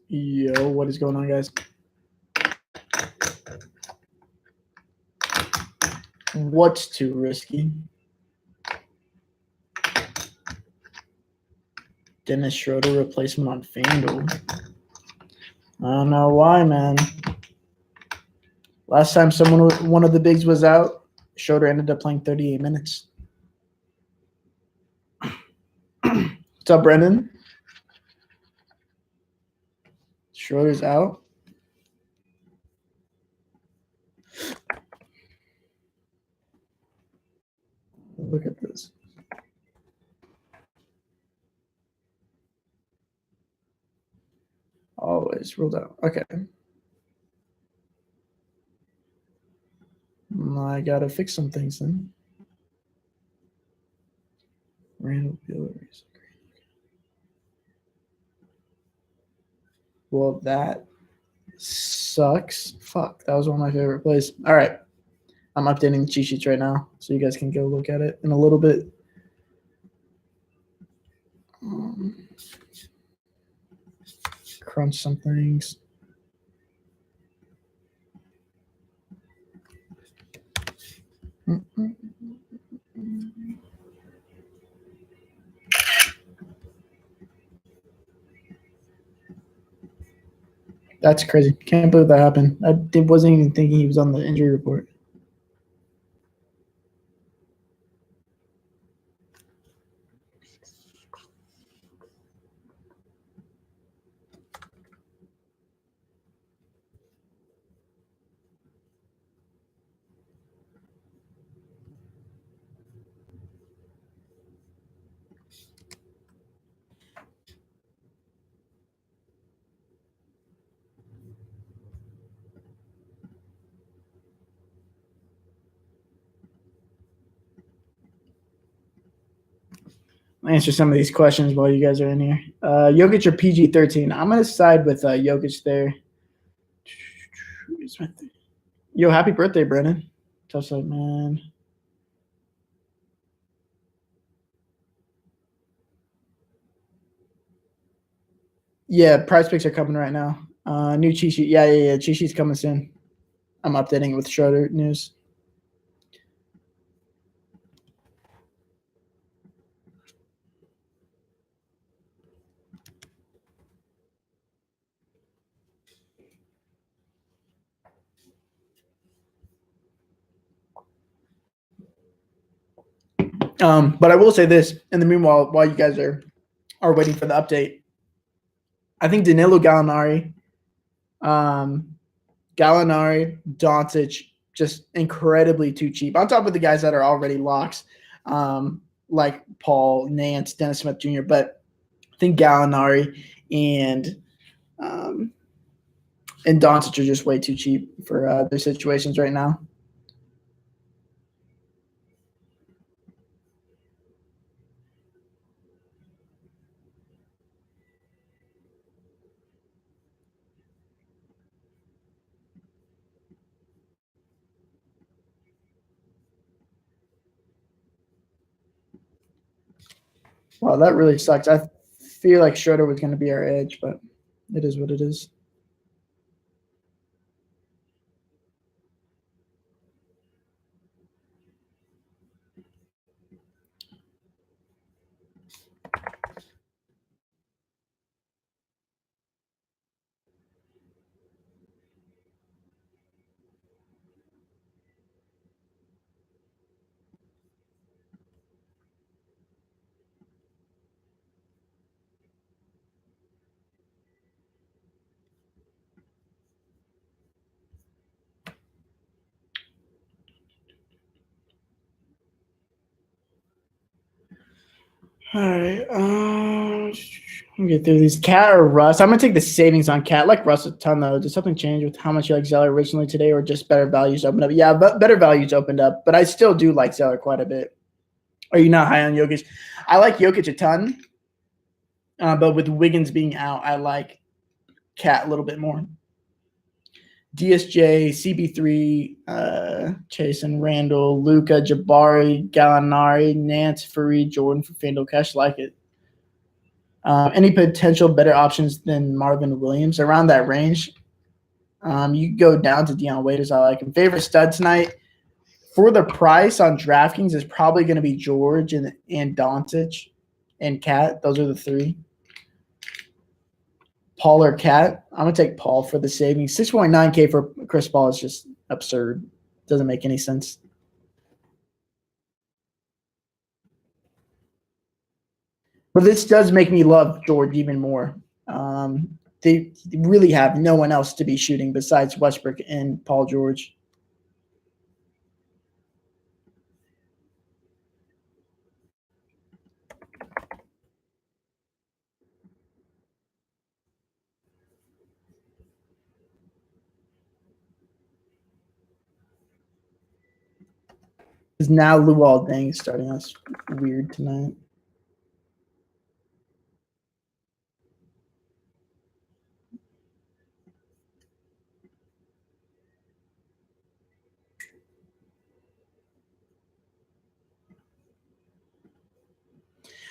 Yo, what is going on, guys? What's too risky? Dennis Schroeder replacement on FanDuel. I don't know why, man. Last time one of the bigs was out, Schroeder ended up playing 38 minutes. What's up, Brendan? Schroeder's out. Look at this. Always ruled out. Okay. I gotta fix some things then. Randall Billeries. Well, that sucks. Fuck, that was one of my favorite plays. All right. I'm updating the cheat sheets right now, so you guys can go look at it in a little bit. Crunch some things. That's crazy. Can't believe that happened. I wasn't even thinking he was on the injury report. I'll answer some of these questions while you guys are in here. Jokic or PG-13? I'm going to side with Jokic there. Yo, happy birthday, Brennan. Tough side, man. Yeah, prize picks are coming right now. New cheat sheet. Yeah. Cheat sheet's coming soon. I'm updating it with Schroeder news. But I will say this, in the meanwhile, while you guys are waiting for the update, I think Danilo Gallinari, Doncic, just incredibly too cheap. On top of the guys that are already locks, like Paul, Nance, Dennis Smith Jr., but I think Gallinari and Doncic are just way too cheap for their situations right now. Wow, that really sucks. I feel like Schroeder was going to be our edge, but it is what it is. All right. Let me get through these. Cat or Russ? I'm going to take the savings on Cat. I like Russ a ton, though. Did something change with how much you like Zeller originally today, or just better values opened up? Yeah, but better values opened up. But I still do like Zeller quite a bit. Are you not high on Jokic? I like Jokic a ton. But with Wiggins being out, I like Cat a little bit more. DSJ, CB3, Chasen, Randall, Luca, Jabari, Gallinari, Nance, Fareed, Jordan for FanDuel Cash. Like it. Any potential better options than Marvin Williams around that range? You go down to Dion Waiters. I like him. Favorite stud tonight for the price on DraftKings is probably going to be George and Doncic and Cat. Those are the three. Paul or Cat. I'm going to take Paul for the savings. 6.9K for Chris Paul is just absurd. Doesn't make any sense. But this does make me love George even more. They really have no one else to be shooting besides Westbrook and Paul George. Because now Luol Deng is starting. That's weird tonight.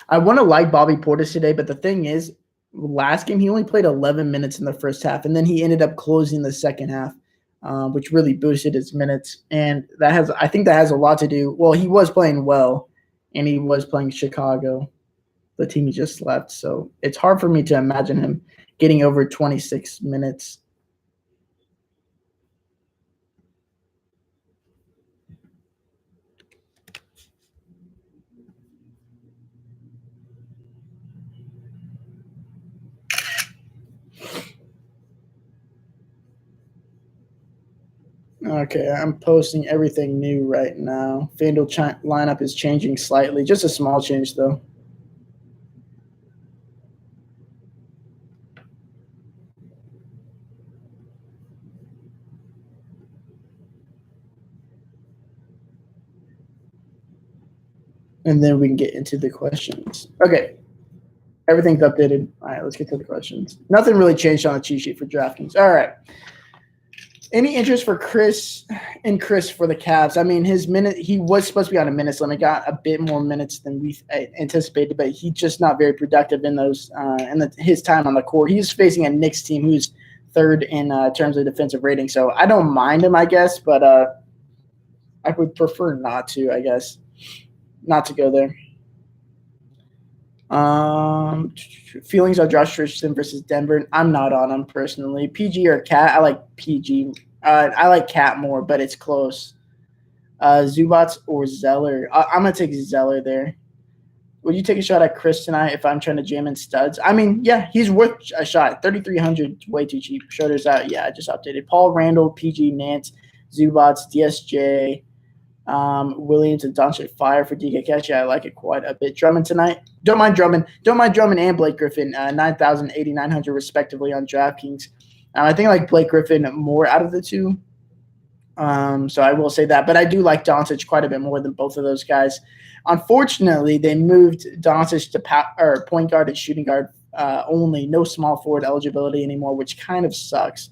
I want to like Bobby Portis today, but the thing is, last game he only played 11 minutes in the first half, and then he ended up closing the second half, which really boosted his minutes. And I think that has a lot to do. Well, he was playing well, and he was playing Chicago, the team he just left. So it's hard for me to imagine him getting over 26 minutes. Okay, I'm posting everything new right now. FanDuel lineup is changing slightly, just a small change though. And then we can get into the questions. Okay, everything's updated. All right, let's get to the questions. Nothing really changed on the cheat sheet for DraftKings. All right. Any interest for Chris for the Cavs? I mean, he was supposed to be on a minutes limit, got a bit more minutes than we anticipated, but he's just not very productive in those his time on the court. He's facing a Knicks team who's third in terms of defensive rating, so I don't mind him, I guess, but I would prefer not to, I guess, not to go there. Feelings on Josh Richardson versus Denver. I'm not on him personally. PG or Cat? I like PG. I like Cat more, but it's close. Zubats or Zeller? I'm gonna take Zeller there. Would you take a shot at Chris tonight if I'm trying to jam in studs? I mean, yeah, he's worth a shot. 3,300, way too cheap. Shoulders out. Yeah, I just updated. Paul Randall, PG, Nance, Zubats, DSJ. Williams and Doncic fire for DK Cash. Yeah, I like it quite a bit. Drummond tonight. Don't mind Drummond and Blake Griffin. 9,000, 8,900 respectively on DraftKings. I think I like Blake Griffin more out of the two. So I will say that. But I do like Doncic quite a bit more than both of those guys. Unfortunately, they moved Doncic to point guard and shooting guard only. No small forward eligibility anymore, which kind of sucks.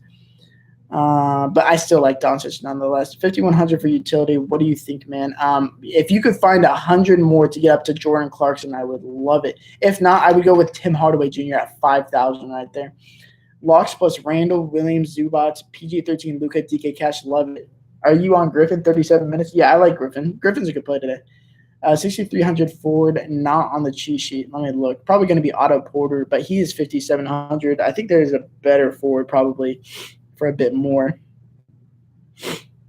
But I still like Doncic nonetheless. 5,100 for utility. What do you think, man? If you could find 100 more to get up to Jordan Clarkson, I would love it. If not, I would go with Tim Hardaway Jr. at 5,000 right there. Locks plus Randall, Williams, Zubats, PG13, Luka, DK Cash. Love it. Are you on Griffin? 37 minutes. Yeah, I like Griffin. Griffin's a good play today. 6,300 Ford, not on the cheat sheet. Let me look. Probably going to be Otto Porter, but he is 5,700. I think there's a better forward probably for a bit more.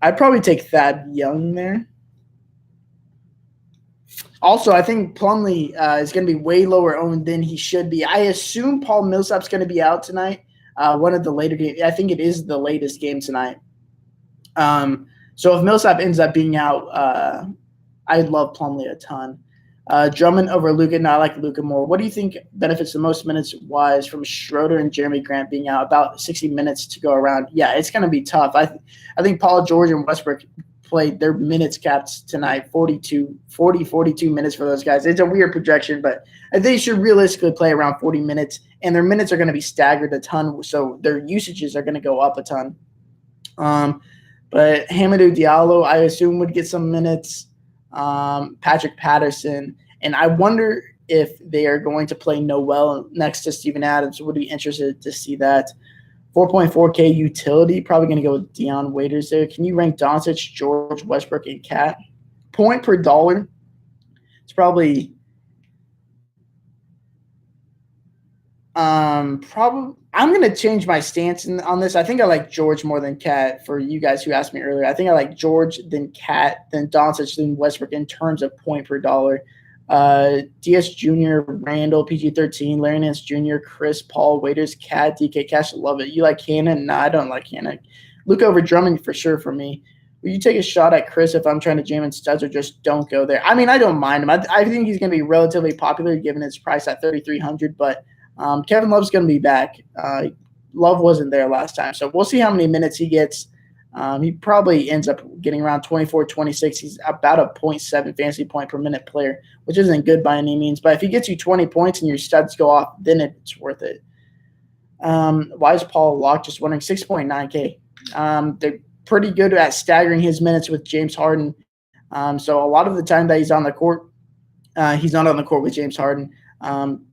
I'd probably take Thad Young there. Also, I think Plumlee is going to be way lower owned than he should be. I assume Paul Millsap's going to be out tonight. One of the later games. I think it is the latest game tonight. So if Millsap ends up being out, I love Plumlee a ton. Drummond over Luka. No, I like Luka more. What do you think benefits the most minutes wise from Schroeder and Jeremy Grant being out? About 60 minutes to go around. Yeah, it's going to be tough. I think Paul George and Westbrook played their minutes caps tonight, 42 minutes for those guys. It's a weird projection, but they should realistically play around 40 minutes, and their minutes are going to be staggered a ton, so their usages are going to go up a ton. But Hamidou Diallo, I assume, would get some minutes. Patrick Patterson. And I wonder if they are going to play Noel next to Steven Adams. Would be interested to see that. 4.4K utility, probably going to go with Dion Waiters there. Can you rank Doncic, George, Westbrook, and Cat? Point per dollar, it's probably probably I'm going to change my stance on this. I think I like George more than Cat for you guys who asked me earlier. I think I like George, then Cat, then Doncic, then Westbrook in terms of point per dollar. DS Jr., Randall, PG-13, Larry Nance Jr., Chris Paul, Waiters, Cat, DK Cash. Love it. You like Cannon? No, I don't like Cannon. Luke over Drummond for sure for me. Will you take a shot at Chris if I'm trying to jam in studs, or just don't go there? I mean, I don't mind him. I think he's going to be relatively popular given his price at $3,300, but Kevin Love's going to be back. Love wasn't there last time, so we'll see how many minutes he gets. He probably ends up getting around 24, 26. He's about a 0.7 fantasy point per minute player, which isn't good by any means. But if he gets you 20 points and your studs go off, then it's worth it. Why is Paul locked? Just wondering. 6.9K. They're pretty good at staggering his minutes with James Harden. So a lot of the time that he's on the court, he's not on the court with James Harden.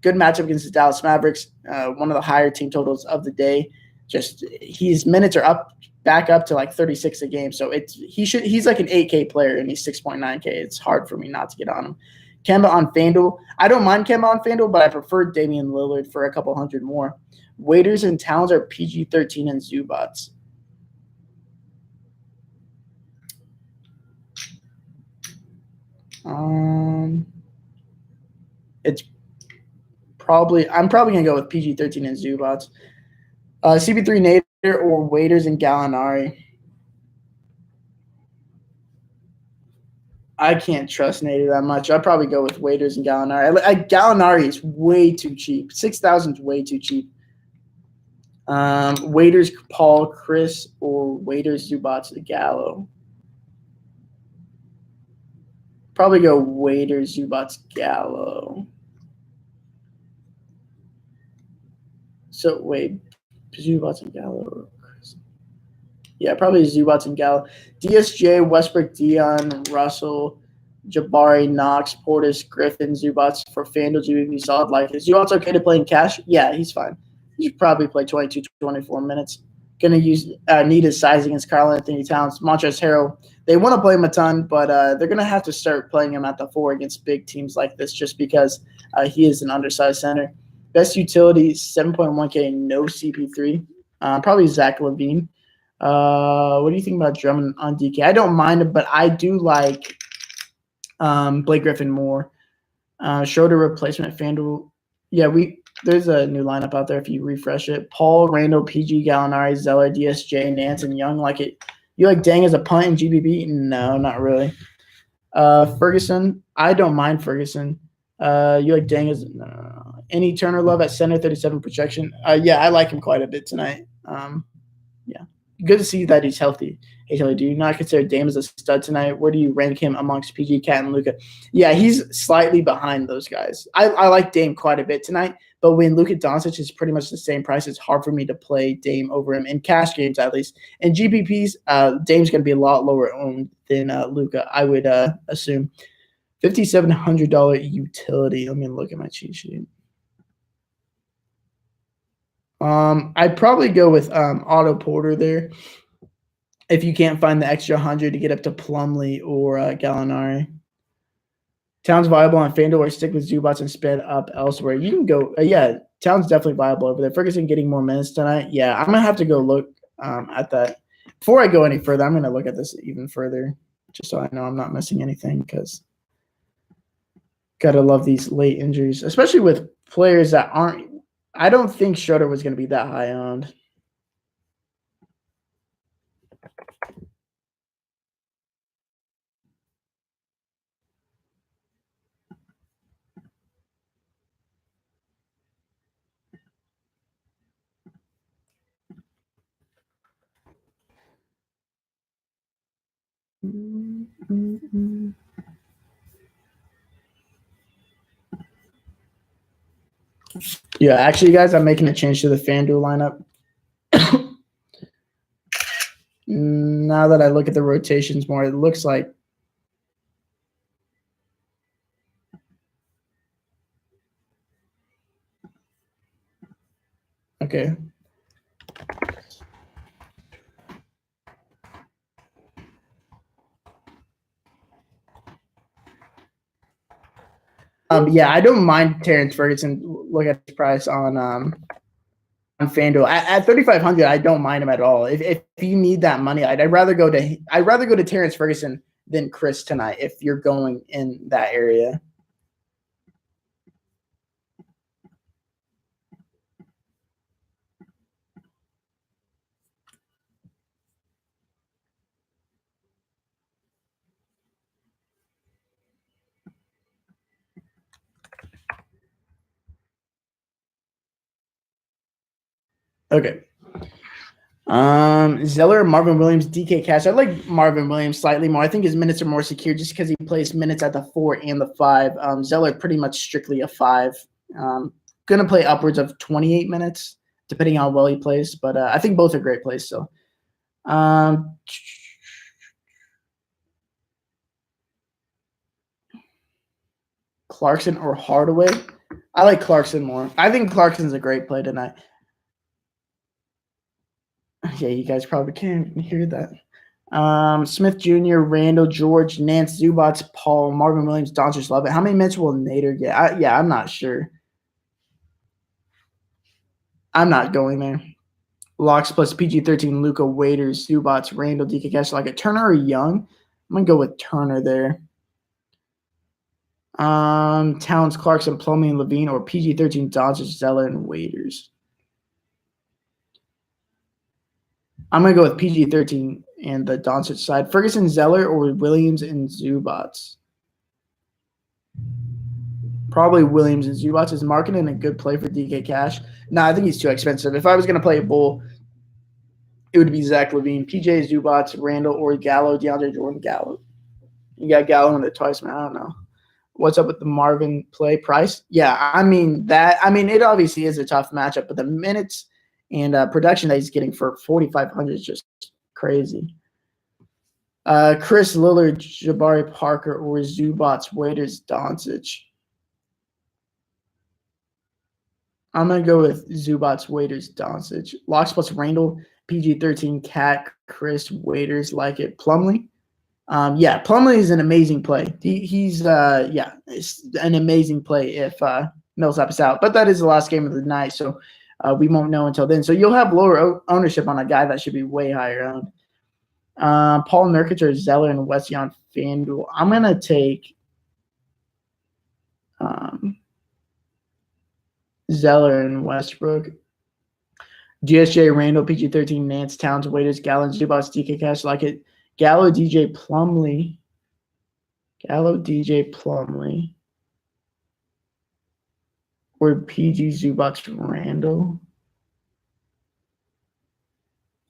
Good matchup against the Dallas Mavericks. One of the higher team totals of the day. Just his minutes are back up to like 36 a game. So he's like an 8K player and he's 6.9K. It's hard for me not to get on him. Kemba on FanDuel. I don't mind Kemba on FanDuel, but I prefer Damian Lillard for a couple hundred more. Waiters and Towns are PG-13 and Zubats. It's I'm probably gonna go with PG-13 and Zubats. CP3 Nader or Waiters and Gallinari. I can't trust Nader that much. I'd probably go with Waiters and Gallinari. Gallinari is way too cheap. 6,000 is way too cheap. Waiters, Paul, Chris, or Waiters, Zubats, Gallo. Probably go Waiters, Zubats, Gallo. So wait, Zubats and Gallo. Yeah, probably Zubats and Gallo. DSJ, Westbrook, Dion, Russell, Jabari, Knox, Portis, Griffin, Zubats for FanDuel GBP solid. Like, is Zubats okay to play in cash? Yeah, he's fine. He should probably play 22, 24 minutes. Going to need his size against Karl Anthony Towns, Montrezl Harrell. They want to play him a ton, but they're going to have to start playing him at the 4 against big teams like this just because he is an undersized center. Best utility, 7.1K, no CP3. Probably Zach LaVine. What do you think about Drummond on DK? I don't mind it, but I do like Blake Griffin more. Schroeder replacement, FanDuel. Yeah, there's a new lineup out there if you refresh it. Paul, Randall, PG, Gallinari, Zeller, DSJ, Nance, and Young. Like it. You like Dang as a punt in GBB? No, not really. Ferguson. I don't mind Ferguson. You like Dang as any Turner Love at center, 37 projection. Yeah, I like him quite a bit tonight. Yeah. Good to see that he's healthy. Hey, Taylor, do you not consider Dame as a stud tonight? Where do you rank him amongst PG, Cat, and Luka? Yeah, he's slightly behind those guys. I like Dame quite a bit tonight, but when Luka Doncic is pretty much the same price, it's hard for me to play Dame over him in cash games at least. In GPPs, Dame's going to be a lot lower owned than Luka, I would assume. $5,700 utility. Let me look at my cheat sheet. I'd probably go with Otto Porter there. If you can't find the extra 100 to get up to Plumlee or Gallinari. Towns viable on FanDuel or stick with Zubats and spend up elsewhere. You can go, yeah, Towns definitely viable over there. Ferguson getting more minutes tonight. Yeah, I'm going to have to go look at that. Before I go any further, I'm going to look at this even further just so I know I'm not missing anything because got to love these late injuries, especially with players that aren't. I don't think Schroeder was going to be that high owned. Yeah, actually, guys, I'm making a change to the FanDuel lineup. Now that I look at the rotations more, it looks like Okay. Yeah, I don't mind Terrence Ferguson. Look at his price on FanDuel at 3,500. I don't mind him at all. If you need that money, I'd rather go to Terrence Ferguson than Chris tonight. If you're going in that area. Okay. Zeller, Marvin Williams, DK Cash. I like Marvin Williams slightly more. I think his minutes are more secure just because he plays minutes at the 4 and the 5. Zeller pretty much strictly a 5. Gonna play upwards of 28 minutes depending on how well he plays, but I think both are great plays. So, Clarkson or Hardaway. I like Clarkson more. I think Clarkson's a great play tonight. Yeah, you guys probably can't hear that. Smith Jr., Randall, George, Nance, Zubats, Paul, Marvin Williams, Doncic, Love it. How many minutes will Nader get? I'm not sure. I'm not going there. Locks plus PG-13, Luca, Waiters, Zubats, Randall, DK Cash, like a Turner or Young. I'm gonna go with Turner there. Towns, Clarkson, Plumlee, and Levine, or PG-13, Doncic, Zeller, and Waiters. I'm gonna go with PG-13 and the Doncic side. Ferguson, Zeller, or Williams and Zubats. Probably Williams and Zubats. Is marketing a good play for DK Cash? No, I think he's too expensive. If I was gonna play a bull, it would be Zach LaVine, PJ Zubats, Randall, or Gallo, DeAndre Jordan, Gallo. You got Gallo in it twice, man. I don't know. What's up with the Marvin play price? Yeah, I mean, it obviously is a tough matchup, but the minutes and production that he's getting for 4,500 is just crazy. Chris Lillard, Jabari Parker, or Zubats, Waiters, Doncic. I'm gonna go with Zubats, Waiters, Doncic. Locks plus Randall, PG-13, Cat, Chris, Waiters, like it. Plumlee. Yeah, Plumlee is an amazing play. He's it's an amazing play if Millsap is out. But that is the last game of the night, so we won't know until then. So you'll have lower ownership on a guy that should be way higher owned. Paul Nurkic or Zeller and Wesley on FanDuel. I'm gonna take Zeller and Westbrook. GSJ, Randall, PG-13, Nance, Towns, Waiters, Gallo, Zubats, DK Cash, like it. Gallo, DJ Plumlee. Or PG Zubats, Randall.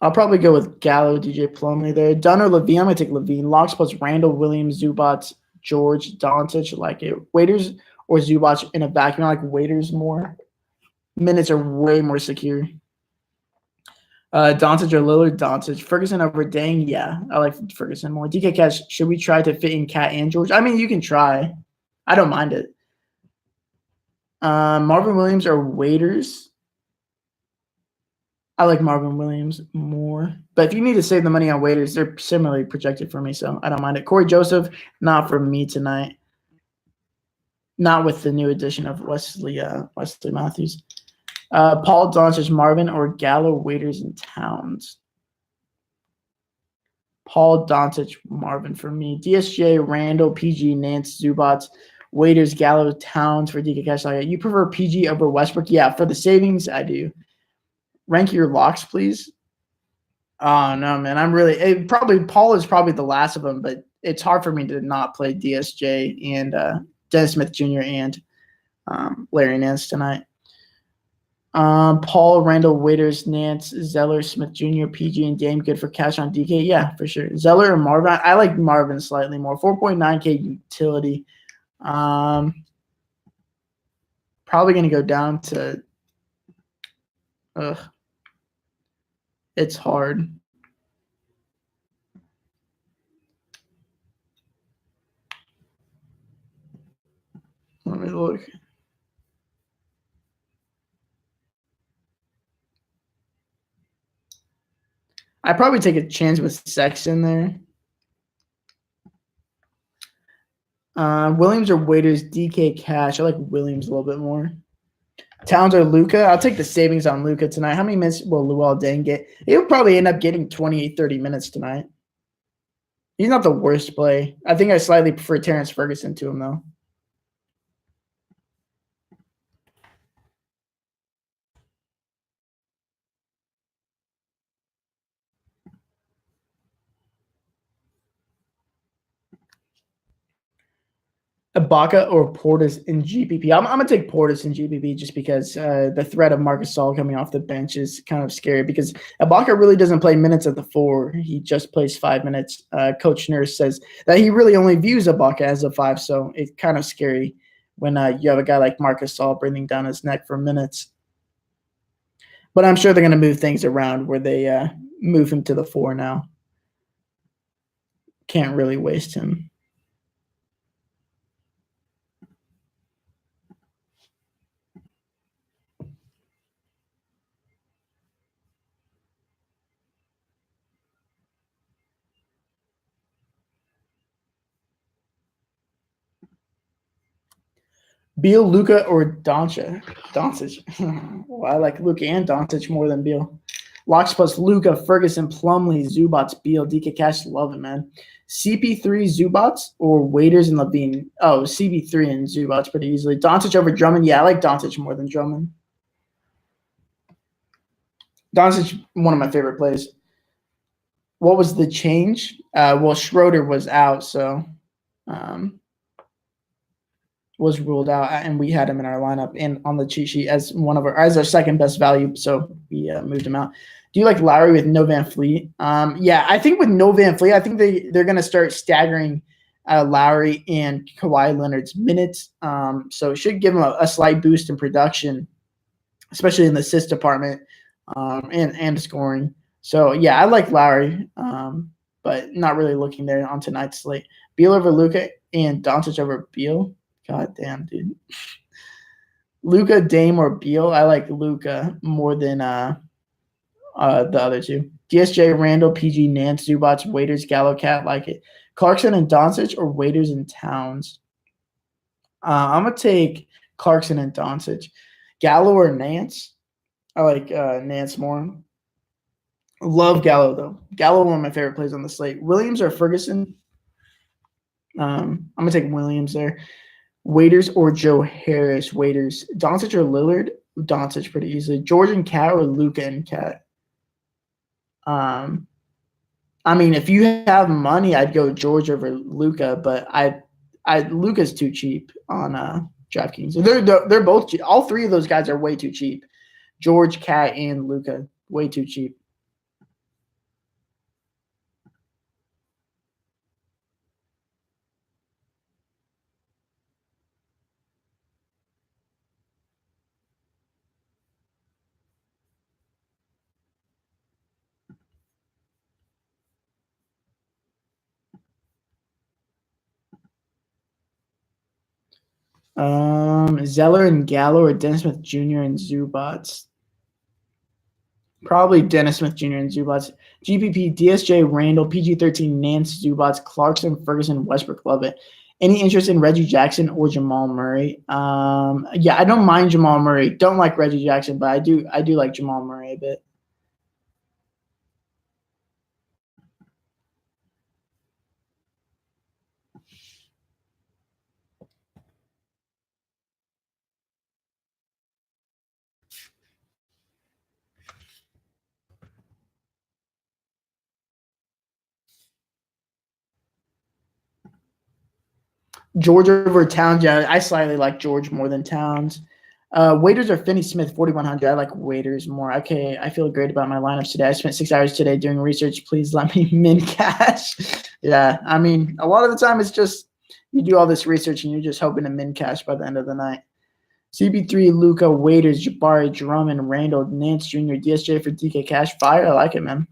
I'll probably go with Gallo, DJ Plumlee there. Dunn or Levine. I'm going to take Levine. Locks plus Randall, Williams, Zubats, George, Doncic. Like it. Waiters or Zubats in a vacuum. I like Waiters more. Minutes are way more secure. Doncic or Lillard, Doncic. Ferguson over Dang. Yeah, I like Ferguson more. DK Cash, should we try to fit in Cat and George? I mean, you can try. I don't mind it. Marvin Williams or Waiters. I like Marvin Williams more. But if you need to save the money on Waiters, they're similarly projected for me, so I don't mind it. Corey Joseph, not for me tonight. Not with the new addition of Wesley Matthews. Paul, Doncic, Marvin, or Gallo, Waiters, and Towns. Paul, Doncic, Marvin for me. DSJ, Randall, PG, Nance, Zubats, Waiters, Gallo, Towns for DK Cash. You prefer PG over Westbrook? Yeah, for the savings, I do. Rank your locks, please. Oh no, man! Paul is probably the last of them, but it's hard for me to not play DSJ and Dennis Smith Jr. and Larry Nance tonight. Paul, Randall, Waiters, Nance, Zeller, Smith Jr., PG, and Dame good for cash on DK. Yeah, for sure. Zeller and Marvin. I like Marvin slightly more. 4.9K utility. Probably going to go down to. It's hard. Let me look. I probably take a chance with Sexton there. Williams or Waiters, DK Cash. I like Williams a little bit more. Towns or Luka. I'll take the savings on Luka tonight. How many minutes will Luol Deng get? He'll probably end up getting 28, 30 minutes tonight. He's not the worst play. I think I slightly prefer Terrence Ferguson to him, though. Ibaka or Portis in GPP. I'm going to take Portis in GPP just because the threat of Marcus Gasol coming off the bench is kind of scary because Ibaka really doesn't play minutes at the 4. He just plays 5 minutes. Coach Nurse says that he really only views Ibaka as a 5, so it's kind of scary when you have a guy like Marcus Gasol breathing down his neck for minutes. But I'm sure they're going to move things around where they move him to the 4 now. Can't really waste him. Beal, Luka, or Doncic? Well, I like Luka and Doncic more than Beal. Locks plus Luka, Ferguson, Plumlee, Zubats, Beal, DK Cash. Love it, man. CP3, Zubats, or Waiters and Levine? Oh, CP3 and Zubats pretty easily. Doncic over Drummond? Yeah, I like Doncic more than Drummond. Doncic, one of my favorite plays. What was the change? Well, Schroeder was out, so was ruled out, and we had him in our lineup and on the cheat sheet as our second best value. So we moved him out. Do you like Lowry with no Van Fleet? Yeah, I think with no Van Fleet, I think they're going to start staggering Lowry and Kawhi Leonard's minutes. So it should give him a slight boost in production, especially in the assist department and scoring. So yeah, I like Lowry, but not really looking there on tonight's slate. Beal over Luka and Doncic over Beal. God damn, dude. Luka, Dame, or Beal? I like Luka more than the other two. DSJ, Randall, PG, Nance, Zubats, Waiters, Gallo, Cat, like it. Clarkson and Doncic or Waiters and Towns? I'm going to take Clarkson and Doncic. Gallo or Nance? I like Nance more. Love Gallo, though. Gallo, one of my favorite plays on the slate. Williams or Ferguson? I'm going to take Williams there. Waiters or Joe Harris? Waiters. Doncic or Lillard? Doncic pretty easily. George and Cat or Luka and Cat? I mean, if you have money, I'd go George over Luka, but Luka's too cheap on DraftKings. They're both cheap. All three of those guys are way too cheap. George, Cat, and Luka, way too cheap. Zeller and Gallo or Dennis Smith Jr. and Zubats? Probably Dennis Smith Jr. and Zubats. GPP, DSJ, Randall, PG13, Nance, Zubats, Clarkson, Ferguson, Westbrook. Love it. Any interest in Reggie Jackson or Jamal Murray? Yeah, I don't mind Jamal Murray. Don't like Reggie Jackson, but I do like Jamal Murray a bit. George over Towns. Yeah, I slightly like George more than Towns. Waiters or Finney Smith, 4,100. I like Waiters more. Okay, I feel great about my lineups today. I spent 6 hours today doing research. Please let me min cash. Yeah, I mean, a lot of the time it's just you do all this research and you're just hoping to min cash by the end of the night. CP3, Luka, Waiters, Jabari, Drummond, Randall, Nance Jr., DSJ for DK Cash. Fire. I like it, man.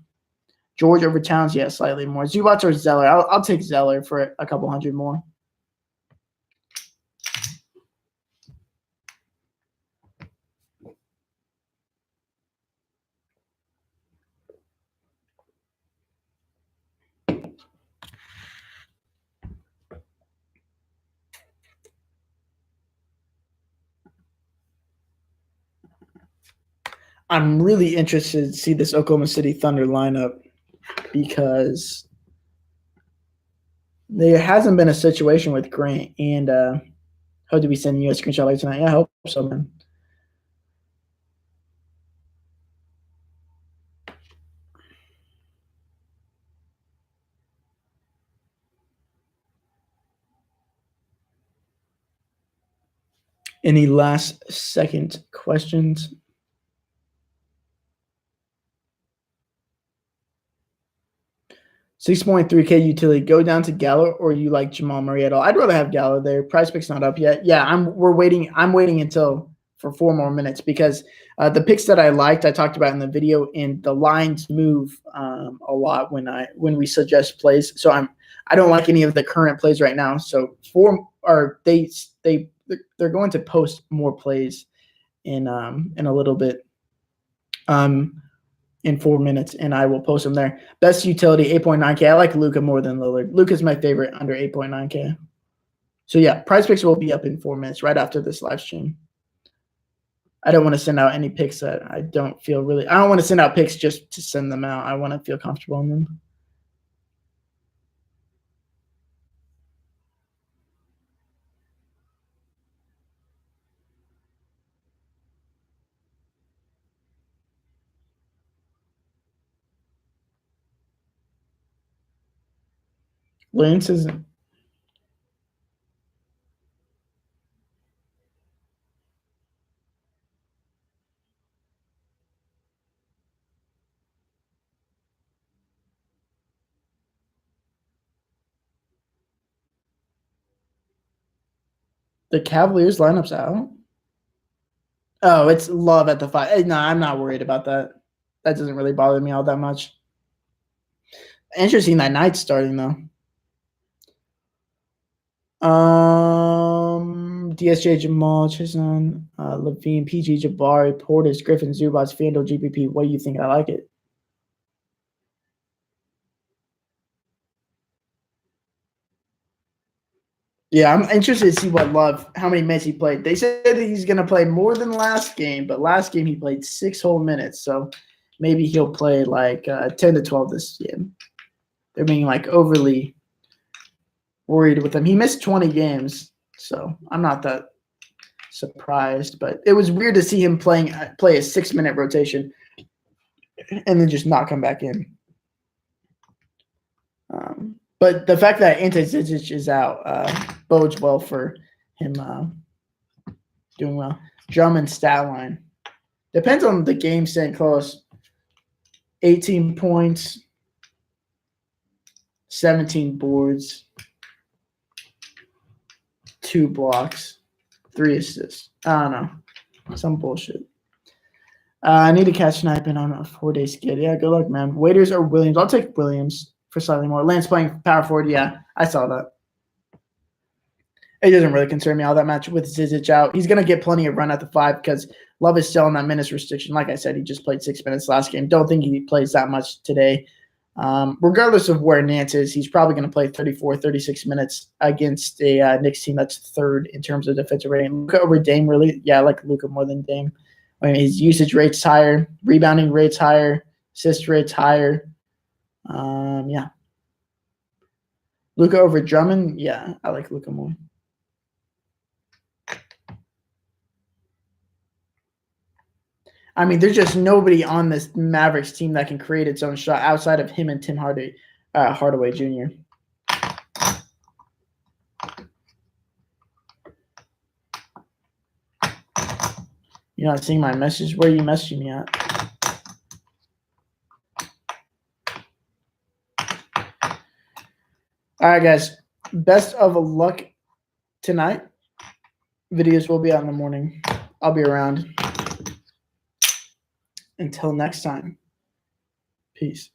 George over Towns, yeah, slightly more. Zubats or Zeller? I'll take Zeller for a couple hundred more. I'm really interested to see this Oklahoma City Thunder lineup because there hasn't been a situation with Grant and hope to be sending you a screenshot later tonight. Yeah, I hope so, man. Any last second questions? $6.3K utility. Go down to Gallo, or you like Jamal Murray at all? I'd rather have Gallo there. Price pick's not up yet. Yeah, I'm waiting until for 4 more minutes because the picks that I liked, I talked about in the video, and the lines move a lot when we suggest plays. So I don't like any of the current plays right now. So they're going to post more plays in a little bit. In 4 minutes, and I will post them there. Best utility, 8.9K. I like Luka more than Lillard. Luka's my favorite under 8.9K. So yeah, price picks will be up in 4 minutes right after this live stream. I don't want to send out any picks that I don't want to send out picks just to send them out. I want to feel comfortable in them. Lance isn't. The Cavaliers lineup's out. Oh, it's Love at the 5. No, I'm not worried about that. That doesn't really bother me all that much. Interesting that Knight's starting though. DSJ, Jamal, Chisholm, Levine, PG, Jabari, Portis, Griffin, Zubats, Fandle, GPP. What do you think? I like it. Yeah, I'm interested to see how many minutes he played. They said that he's going to play more than last game, but last game he played 6 whole minutes. So maybe he'll play like 10 to 12 this game. They're being like overly worried with him. He missed 20 games, so I'm not that surprised. But it was weird to see him play a 6-minute rotation and then just not come back in. But the fact that Ante Zizic is out bodes well for him doing well. Drummond stat line. Depends on the game staying close. 18 points, 17 boards, 2 blocks, 3 assists. I don't know. Some bullshit. I need to catch sniping on a 4-day skid. Yeah, good luck, man. Waiters or Williams? I'll take Williams for slightly more. Lance playing power forward. Yeah, I saw that. It doesn't really concern me all that much with Zizic out. He's going to get plenty of run at the 5 because Love is still on that minutes restriction. Like I said, he just played 6 minutes last game. Don't think he plays that much today. Regardless of where Nance is, he's probably going to play 34, 36 minutes against a Knicks team that's 3rd in terms of defensive rating. Luka over Dame, really? Yeah, I like Luka more than Dame. I mean, his usage rate's higher, rebounding rate's higher, assist rate's higher. Yeah. Luka over Drummond? Yeah, I like Luka more. I mean, there's just nobody on this Mavericks team that can create its own shot outside of him and Tim Hardaway Jr. You're not seeing my message? Where are you messaging me at? All right, guys. Best of luck tonight. Videos will be out in the morning. I'll be around. Until next time. Peace.